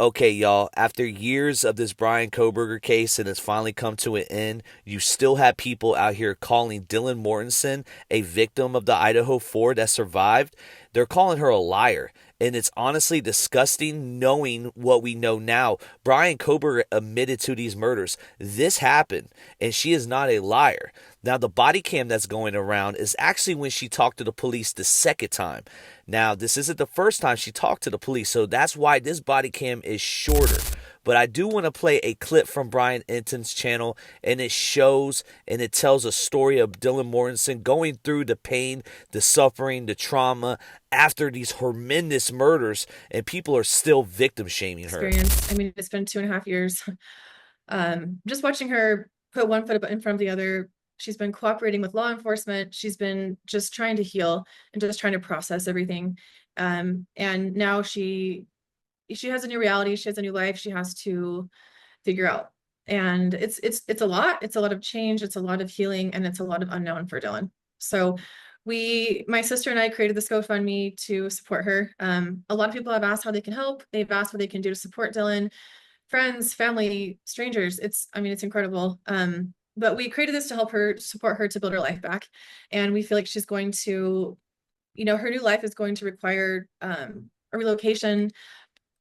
Okay, y'all, after years of this Bryan Kohberger case and it's finally come to an end, you still have people out here calling Dylan Mortensen a victim of the Idaho 4 that survived. They're calling her a liar. And it's honestly disgusting knowing what we know now. Bryan Kohberger admitted to these murders. This happened, and she is not a liar. Now, the body cam that's going around is actually when she talked to the police the second time. Now, this isn't the first time she talked to the police, so that's why this body cam is shorter. But I do want to play a clip from Bryan Enton's channel, and it shows and it tells a story of Dylan Mortensen going through the pain, the suffering, the trauma after these horrendous murders, and people are still victim shaming her. I mean, it's been 2.5 years. Just watching her put one foot in front of the other. She's been cooperating with law enforcement. She's been just trying to heal and just trying to process everything. And now she has a new reality. She has a new life she has to figure out. And it's a lot. It's a lot of change. It's a lot of healing, and it's a lot of unknown for Dylan. So my sister and I created this GoFundMe to support her. A lot of people have asked how they can help. They've asked what they can do to support Dylan. Friends, family, strangers. It's incredible. But we created this to help her, support her to build her life back. And we feel like she's going to, her new life is going to require a relocation,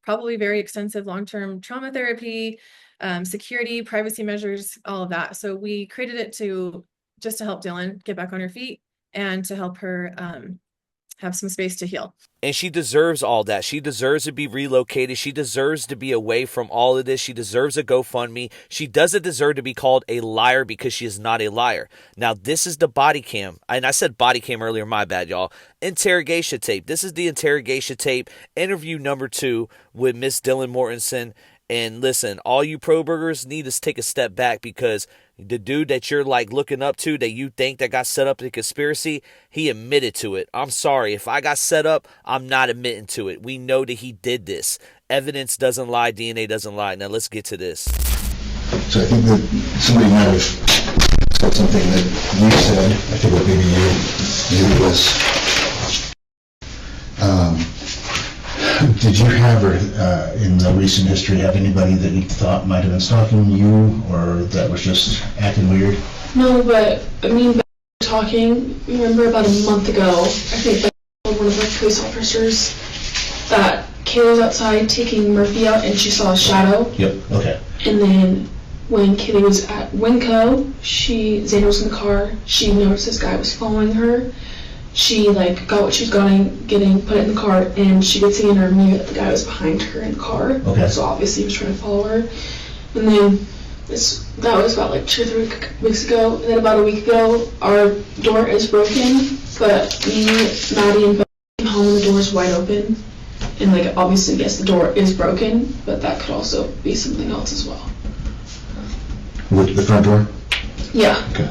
probably very extensive long-term trauma therapy, security, privacy measures, all of that. So we created it just to help Dylan get back on her feet and to help her have some space to heal. And she deserves all that. She deserves to be relocated. She deserves to be away from all of this. She deserves a GoFundMe. She doesn't deserve to be called a liar because she is not a liar. Now, this is the body cam. And I said body cam earlier. My bad, y'all. Interrogation tape. This is the interrogation tape. Interview number 2 with Miss Dylan Mortensen. And listen, all you pro-burgers need to take a step back, because the dude that you're like looking up to, that you think that got set up the conspiracy, he admitted to it. I'm sorry. If I got set up, I'm not admitting to it. We know that he did this. Evidence doesn't lie. DNA doesn't lie. Now let's get to this. So I think that somebody might have said something that you said. I think that maybe it was. Did you have, or in the recent history, have anybody that you thought might have been stalking you, or that was just acting weird? No, but talking, remember about a month ago, I think one of the police officers, that Kayla was outside taking Murphy out and she saw a shadow. Yep, okay. And then when Kayla was at Winco, Xander was in the car, she noticed this guy was following her. She got what she was getting, put it in the car, and she could see in her mirror that the guy was behind her in the car. Okay. So obviously he was trying to follow her. And then that was about 2 or 3 weeks ago. And then about a week ago, our door is broken, but me, Maddie, and Bo came home and the door is wide open. And obviously, yes, the door is broken, but that could also be something else as well. With the front door? Yeah. Okay.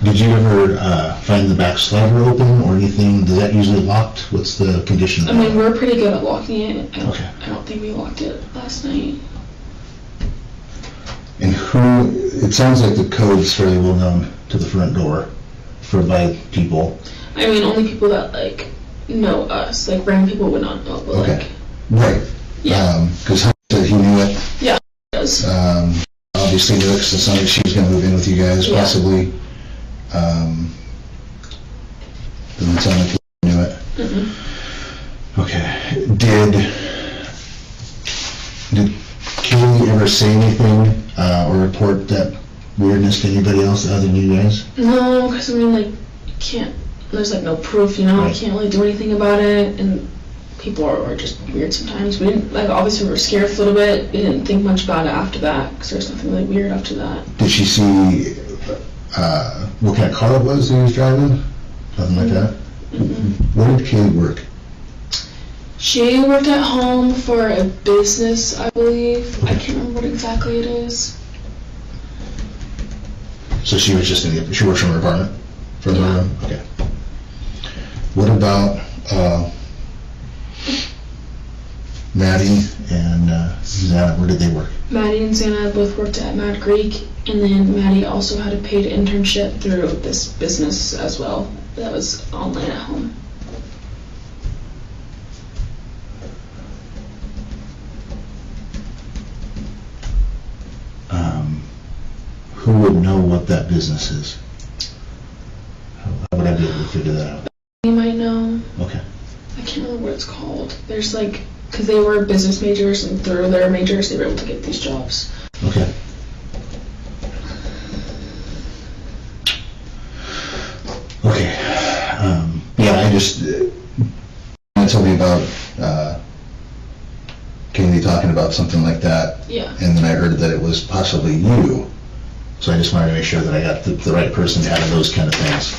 Did you ever find the back slider open or anything? Is that usually locked? What's the condition of that? We're pretty good at locking it. I don't think we locked it last night. And it sounds like the code is fairly well known to the front door by people. Only people that know us. Random people would not know, but okay. Right. Yeah. Because Hunt said he knew it. Yeah, he does. Obviously knew it because it sounded like she was going to move in with you guys, possibly. Doesn't sound like you knew it. Mm-hmm. Okay. Did Kaylee ever say anything or report that weirdness to anybody else other than you guys? No, because you can't. There's no proof, Right. I can't really do anything about it, and people are just weird sometimes. We didn't obviously we were scared for a little bit. We didn't think much about it after that because there's nothing really weird after that. Did she see what kind of car it was that he was driving? Nothing like that? Mm-hmm. Where did Kaylee work? She worked at home for a business, I believe. I can't remember what exactly it is. So she was just she works from her apartment? From her room? Okay. What about Maddie and Xana? Where did they work? Maddie and Xana both worked at Mad Creek, and then Maddie also had a paid internship through this business as well that was online at home. would know what that business is? How would I be able to figure that out? You might know. Okay. I can't remember what it's called. There's like, because they were business majors, and through their majors they were able to get these jobs. Okay. Okay. Yeah, I just, told me about Kaylee talking about something like that. Yeah. And then I heard that it was possibly you. So I just wanted to make sure that I got the right person having those kind of things.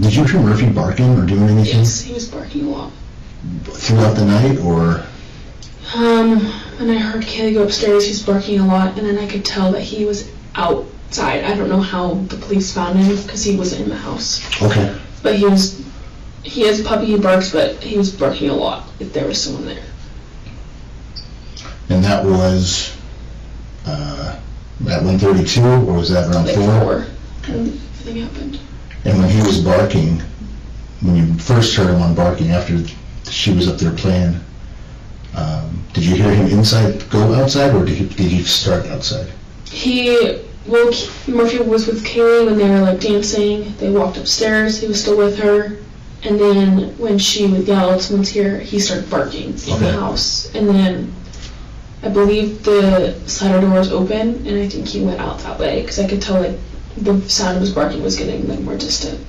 Did you hear Murphy barking or doing anything? Yes, he was barking a lot. Throughout the night, or? When I heard Kaylee go upstairs, he was barking a lot, and then I could tell that he was outside. I don't know how the police found him, because he wasn't in the house. Okay. But he has a puppy, he barks, but he was barking a lot if there was someone there. And that was at 1:32, or was that around Like 4? And everything happened. And when he was barking, when you first heard him on barking after she was up there playing, did you hear him go outside, or did he start outside? Murphy was with Kaylee when they were like dancing. They walked upstairs, he was still with her. And then when she would yell, someone's here, he started barking in the house. And then I believe the slider door was open, and I think he went out that way, because I could tell like the sound of his barking was getting like more distant.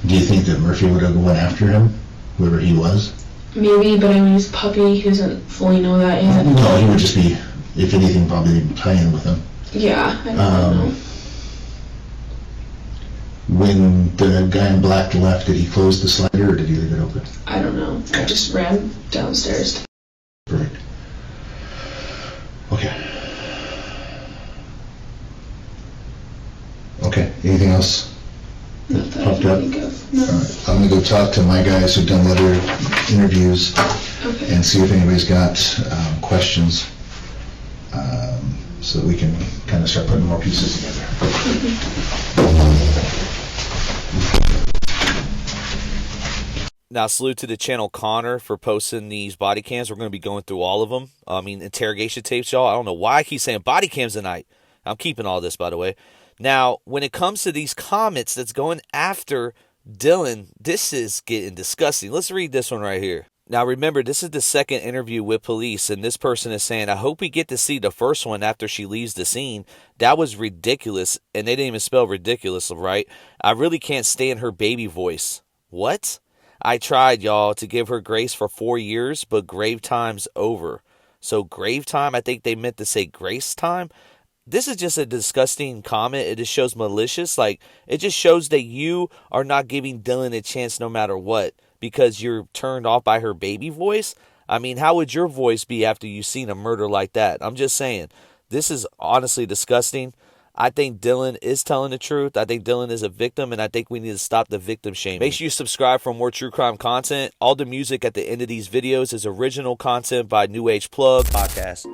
Do you think that Murphy would have went after him, whoever he was? Maybe, but I mean, he's a puppy, he doesn't fully know that yet. No, he would just be, if anything, probably playing with him. Yeah, I don't know. When the guy in black left, did he close the slider, or did he leave it open? I don't know. I just ran downstairs. Perfect. Okay. Okay, anything else Not that that I popped can up? think of. No. All right. I'm gonna go talk to my guys who've done the other interviews Okay. and see if anybody's got questions, so that we can kind of start putting more pieces together. Now, salute to the channel Connor for posting these body cams. We're going to be going through all of them. I mean, interrogation tapes, y'all. I don't know why I keep saying body cams tonight. I'm keeping all this, by the way. Now, when it comes to these comments that's going after Dylan, this is getting disgusting. Let's read this one right here. Now, remember, this is the second interview with police, and this person is saying, I hope we get to see the first one after she leaves the scene. That was ridiculous, and they didn't even spell ridiculous, right? I really can't stand her baby voice. What? I tried, y'all, to give her grace for 4 years, but grave time's over. So grave time, I think they meant to say grace time. This is just a disgusting comment. It just shows malicious. Like, it just shows that you are not giving Dylan a chance no matter what, because you're turned off by her baby voice. I mean, how would your voice be after you've seen a murder like that? I'm just saying, this is honestly disgusting. I think Dylan is telling the truth. I think Dylan is a victim, and I think we need to stop the victim shaming. Make sure you subscribe for more true crime content. All the music at the end of these videos is original content by New Age Plug Podcast.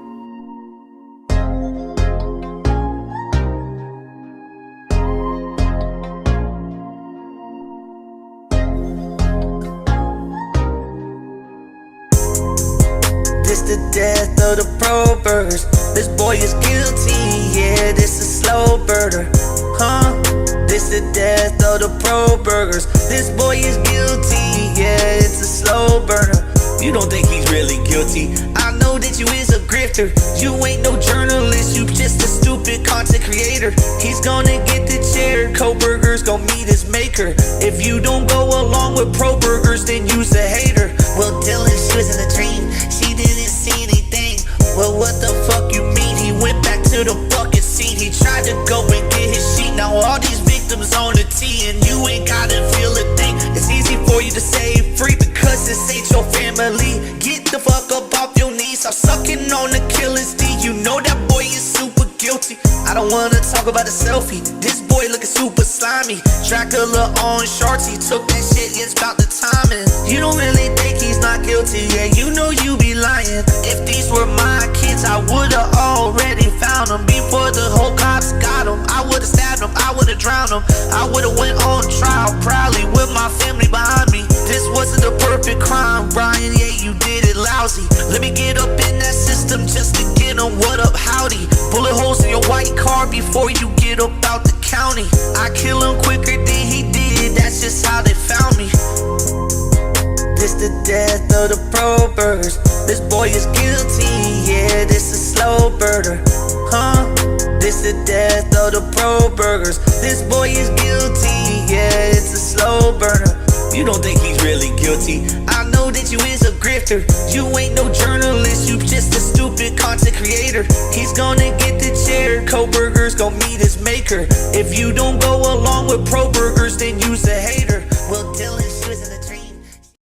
This the death of the pro burgers. This boy is guilty, yeah, this is slow burger. Huh? This the death of the pro burgers. This boy is guilty, yeah, it's a slow burner. You don't think he's really guilty? I know that you is a grifter. You ain't no journalist, you just a stupid content creator. He's gonna get the chair, Kohberger's gonna meet his maker. If you don't go along with pro burgers, then you's a hater. Well, Dylan, she was in a dream, she didn't see anything. Well, what the fuck you mean? He went back to the bucket seat. He tried to go and get his sheet. Now all these victims on the tee, and you ain't gotta feel a thing. It's easy for you to say free because this ain't your family. Get the fuck up off your knees. Stop sucking on the killer's D. You know that boy is super guilty. I don't wanna talk about a selfie. This boy looking super slimy. Dracula on shorts. He took that shit. It's about the timing. You don't really think he's not guilty? Yeah, you know you be lying. If these were my kids, I would've already found them before the whole cops got them. I would've stabbed them, I would've drowned them. I would've went on trial, proudly with my family behind me. This wasn't a perfect crime, Bryan, yeah, you did it lousy. Let me get up in that system just to get them what up, howdy. Bullet holes in your white car before you get up out the county. I kill him quicker than he did, that's just how they found me. This the death of the pro burgers. This boy is guilty, yeah, this is slow burger. Huh? This the death of the pro burgers. This boy is guilty, yeah, it's a slow burner. You don't think he's really guilty? I know that you is a grifter. You ain't no journalist, you just a stupid content creator. He's gonna get the chair, Kohberger's gonna meet his maker. If you don't go along with pro